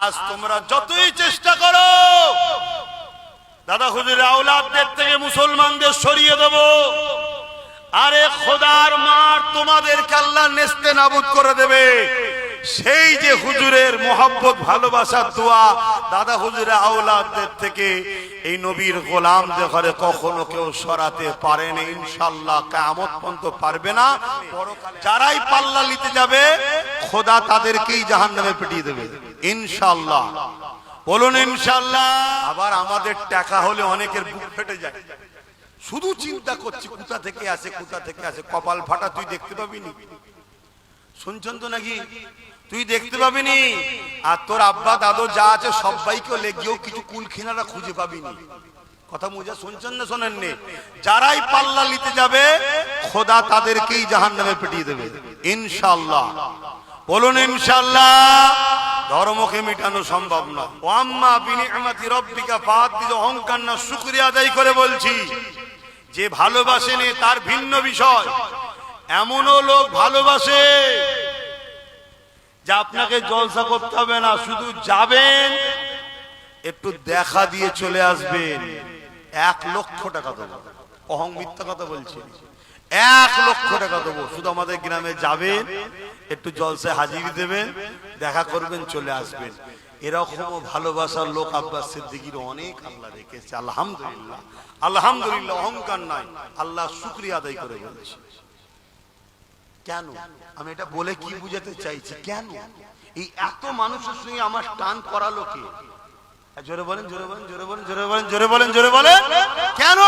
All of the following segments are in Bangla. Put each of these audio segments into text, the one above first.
আজ তোমরা যতই চেষ্টা করো দাদা হুজুর আওলাদদের থেকে মুসলমানদের সরিয়ে দেব, আরে খোদার মার তোমাদেরকে আল্লাহ নেস্তে নাবুদ করে দেবে। সেই যে হুজুরের মোহাব্বত ভালোবাসার দোয়া দাদা হুজুরের আওলাদদের থেকে এই নবীর গোলামদের ঘরে কখনো কেউ সরাতে পারে না, ইনশাআল্লাহ কিয়ামত পর্যন্ত পারবে না। যারাই পাল্লা নিতে যাবে খোদা তাদেরকেই জাহান্নামে পিটিয়ে দেবে ইনশাআল্লাহ। বলুন ইনশাআল্লাহ। আবার আমাদের টাকা হলে অনেকের বুক ফেটে যায়, শুধু চিন্তা করছি কোথা থেকে আসে কোথা থেকে আসে। কপাল ফাটা তুই দেখতে পাবি নি, শুনছেন তো নাকি? তুই দেখতে পাবি নি, আর তোর আব্বা দাদু যা আছে সবাইকে লেগেও কিছু কুলখিনারা খুঁজে পাবি নি। কথা মুজা শুনছেন না শোনেননি? যারাই পাল্লা নিতে যাবে খোদা তাদেরকেই জাহান্নামে পিটিয়ে দেবে ইনশাআল্লাহ। বলুন ইনশাআল্লাহ। ধর্মকে মিটানো সম্ভব নয়। ওয়াম্মা বিনিআমাতি রাব্বিকা ফাহাদ্দিস, অহংকার না শুকরিয়া আদায় করে বলছি। যে ভালোবাসেনি তার ভিন্ন বিষয়। এমনও লোক ভালোবাসে যে আপনাকে জলসা করতে হবে না, শুধু যাবেন একটু দেখা দিয়ে চলে আসবেন, 1 লক্ষ টাকা দেবো। অহং মিথ্যা কথা বলছি, 1 লক্ষ টাকা দেবো, শুধু আমাদের গ্রামে যাবেন, একটু জলসায় হাজিরি দেবেন, দেখা করবেন, চলে আসবেন। এরকম ভালোবাসার লোক আব্বাস সিদ্দিকীর অনেক আল্লাহ রেখেছে। আলহামদুলিল্লাহ, আলহামদুলিল্লাহ। অহংকার নাই, আল্লাহ শুকরিয়া আদায় করে বলছি। কেন আমি এটা বলে কি বুঝাতে চাইছি? কেন এই এত মানুষের সঙ্গে আমার টান করালো কে? জোরে বলেন, জোরে বলেন, জোরে বলেন, জোরে বলেন, জোরে বলেন, জোরে বলেন। কেন?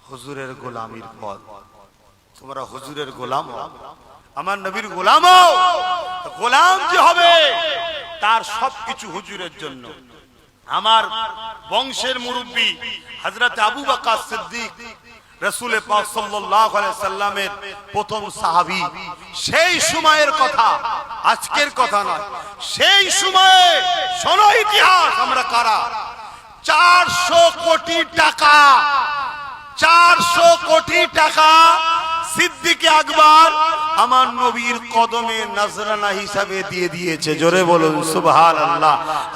হুজুরের গোলামির পথ। তোমরা হুজুরের গোলাম, আমার নবীর গোলাম। গোলাম যে হবে তার সবকিছু হুজুরের জন্য। আমার বংশের মুরব্বী হযরত আবু বকর সিদ্দিক, রাসূল পাক সাল্লাল্লাহু আলাইহি সাল্লামের প্রথম সাহাবী। সেই সময়ের কথা, আজকের কথা নয়। সেই সময়ে শোনো ইতিহাস আমরা কারা। 400 কোটি টাকা, 400 কোটি টাকা সিদ্দিক আকবর আমার নবীর কদমে নজরানা হিসাবে দিয়ে দিয়েছে। জোরে বলুন সুবহানাল্লাহ,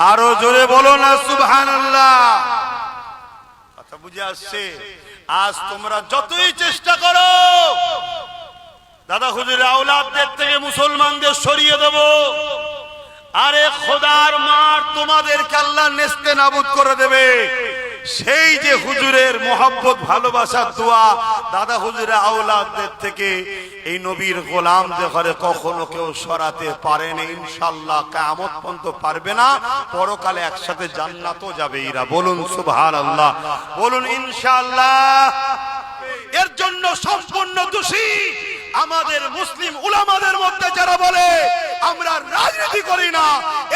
আরো জোরে বলো না সুবহানাল্লাহ। কথা বুঝে আসছে? আজ তোমরা যতই চেষ্টা করো দাদা হুজুরের আওলাদদের থেকে মুসলমানদের সরিয়ে দেব, আরে খোদার মার তোমাদেরকে আল্লাহ নেস্তে নাবুদ করে দেবে। সেই যে হুজুরের মোহাব্বত ভালোবাসার দোয়া দাদা হুজুরের আওলাদদের থেকে এই নবীর গোলামদের ঘরে কখনো কেউ সরাতে পারে না, ইনশাআল্লাহ কিয়ামত পর্যন্ত পারবে না। পরকালে একসাথে জান্নাতও যাবে এরা। বলুন সুবহানাল্লাহ, বলুন ইনশাআল্লাহ। এর জন্য সম্পূর্ণ দোষী আমাদের মুসলিম উলামাদের মধ্যে যারা বলে আমরা রাজনীতি করি না,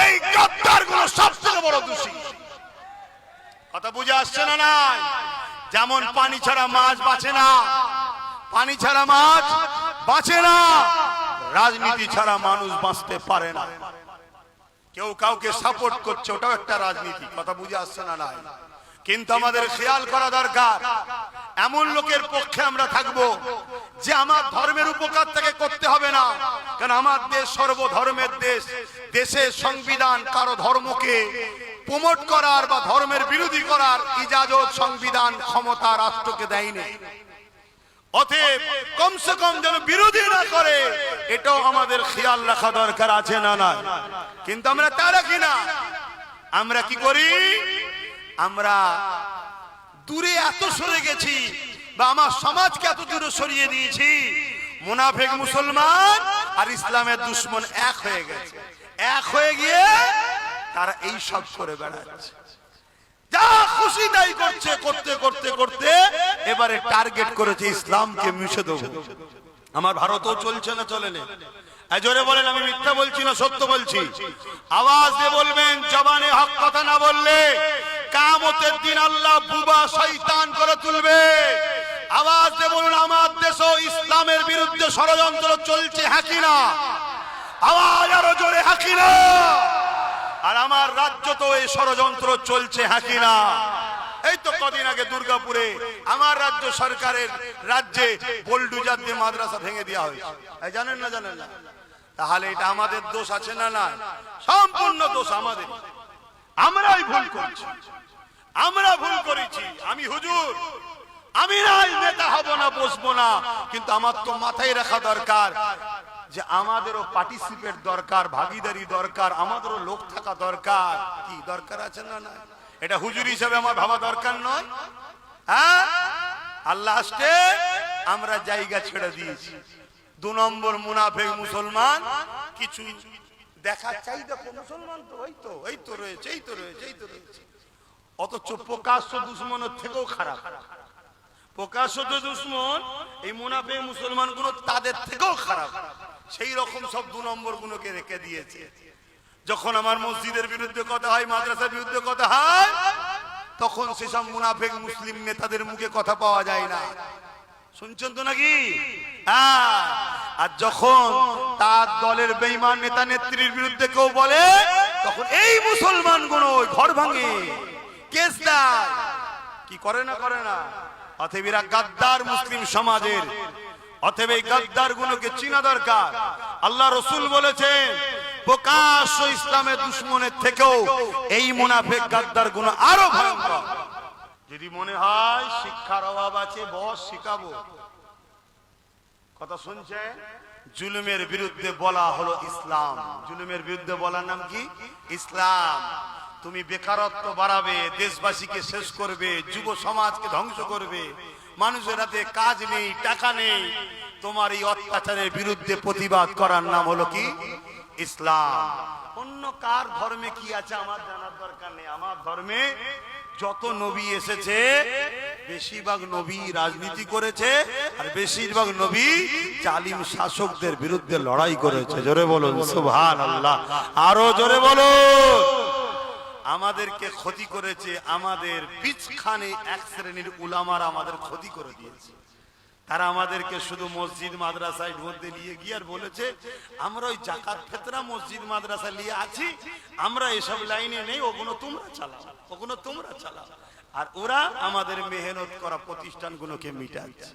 এই গাদ্দারগুলো সবচেয়ে বড় দোষী। কথা বুঝে আসছে না? নাই যেমন পানি ছাড়া মাছ বাঁচে না, পানি ছাড়া মাছ বাঁচে না, রাজনীতি ছাড়া মানুষ বাঁচতে পারে না। কেউ কাউকে সাপোর্ট করছে, ওটাও একটা রাজনীতি। কথা বুঝে আসছে না? নাই কিন্তু আমাদের খেয়াল করা দরকার এমন লোকের পক্ষে আমরা থাকবো যে আমার ধর্মের উপকার তাকে করতে হবে না। কারণ আমার দেশ সর্বধর্মের দেশ। দেশের সংবিধান কারো ধর্মকে প্রমোট করার বা ধর্মের বিরোধী করার ইজাজত সংবিধান ক্ষমতা রাষ্ট্রকে দেয়নি। অতএব কমসে কম যেন বিরোধী না করে, এটাও আমাদের খেয়াল রাখা দরকার আছে না? না কিন্তু আমরা তা রাখি না। আমরা কি করি? আমরা দূরে এত সরে গেছি, বা আমার সমাজকে এত দূরে সরিয়ে দিয়েছি, মুনাফিক মুসলমান আর ইসলামের দুশমন এক হয়ে গেছে। এক হয়ে গিয়ে তারা এই সব করে বেড়াচ্ছে, যা খুশি তাই করছে। করতে করতে করতে এবারে টার্গেট করেছে ইসলামকে মিশে দেব। আমার ভারতও চলছে না, চলে না? জোরে বলেন, আমি মিথ্যা বলছি না, সত্য বলছি। আওয়াজ দিয়ে বলবেন, জবানে হক কথা না বললে কিয়ামতের দিন আল্লাহ বুবা শয়তান করে তুলবে। আওয়াজ দিয়ে বলুন, আমার দেশও ইসলামের বিরুদ্ধে ষড়যন্ত্র চলছে, হ্যাঁ কি না? আওয়াজ আরো জোরে, হ্যাঁ কি না? আর আমার রাজ্য তো এই ষড়যন্ত্র চলছে, হ্যাঁ কি না? এই তো কদিন আগে দুর্গাপুরে আমার রাজ্য সরকারের রাজ্যে বোলডুজার দিয়ে মাদ্রাসা ভেঙে দেওয়া হয়েছে। জানেন না? জানেন না? তাহলে এটা আমাদের দোষ আছে না? না, সম্পূর্ণ দোষ আমাদের। আমরাই ভুল করছি, আমরা ভুল করেছি। আমি হুজুর, আমি নাই নেতা হব না, বসবো না, কিন্তু আমার তো মাথায় রাখা দরকার যে আমাদেরও পার্টিসিপেট দরকার, ভাগিদারি দরকার, আমাদেরও লোক থাকা দরকার। কি দরকার আছে না? না, এটা হুজুর হিসেবে আমার ভাবা দরকার নয়? হ্যাঁ, আল্লাহ আসতে আমরা জায়গা ছেড়ে দিয়েছি। 2 নম্বর মুনাফিক মুসলমান কিছু দেখা চাই, দেখো মুসলমান তো এই তো রয়েছে, এই তো রয়েছে, এই তো রয়েছে, অথচ প্রকাশ্য দুশ্মনের থেকেও খারাপ। প্রকাশ্য দুশ্মন এই মুনাফিক মুসলমান গুলো তাদের থেকেও খারাপ। সেই রকম সব 2 নম্বর গুলোকে রেখে দিয়েছে। যখন আমার মসজিদের বিরুদ্ধে কথা হয়, মাদ্রাসার বিরুদ্ধে কথা হয়, তখন সেসব মুনাফিক মুসলিম নেতাদের মুখে কথা পাওয়া যায় না। শুনছেন তো নাকি? হ্যাঁ, আর যখন তার দলের বেঈমান নেতা নেত্রীর বিরুদ্ধে কেউ বলে, তখন এই মুসলমান গুলো ঘর ভাঙে, কেস দেয়। কি করে না? করে না? অতএব এরা গাদ্দার মুসলিম সমাজের। অতএব এই গাদ্দার গুলোকে চিনা দরকার। আল্লাহ রসুল বলেছেন, প্রকাশ্য ইসলামের দুশ্মনের থেকেও এই মুনাফিক গাদ্দার গুলো আরো ভয়ঙ্কর। যদি মনে হয় শিক্ষার অভাব আছে, বস শিখাবো। কথা শুনছে? জুলুমের বিরুদ্ধে বলা হলো ইসলাম। জুলুমের বিরুদ্ধে বলার নাম কি? ইসলাম। তুমি বেকারত্ব বাড়াবে, দেশবাসীকে শেষ করবে, যুব সমাজকে ধ্বংস করবে, মানুষের হাতে কাজ নেই, টাকা নেই, তোমার এই অত্যাচারের বিরুদ্ধে প্রতিবাদ করার নাম হলো কি? ইসলাম। অন্য কার ধর্মে কি আছে আমার জানার দরকার নেই। আমার ধর্মে যত নবী এসেছে, বেশিরভাগ নবী রাজনীতি করেছে, আর বেশিরভাগ নবী জালিম শাসকদের বিরুদ্ধে লড়াই করেছে। জোরে বলুন সুবহানাল্লাহ, আরো জোরে বলুন। আমাদেরকে ক্ষতি করেছে, আমাদের পিছখানে এক শ্রেণীর উলামারা আমাদের ক্ষতি করে দিয়েছে। তারা আমাদেরকে শুধু মসজিদ মাদ্রাসায় মধ্যে নিয়ে গিয়ে আর বলেছে, আমরা ওই জাকাত ফিতরা মসজিদ মাদ্রাসা নিয়ে আছি, আমরা এসব লাইনে নেই, ওগুলো তোমরা চালাও, ওগুলো তোমরা চালাও। আর ওরা আমাদের মেহনত করা প্রতিষ্ঠানগুলোকে মিটাচ্ছে।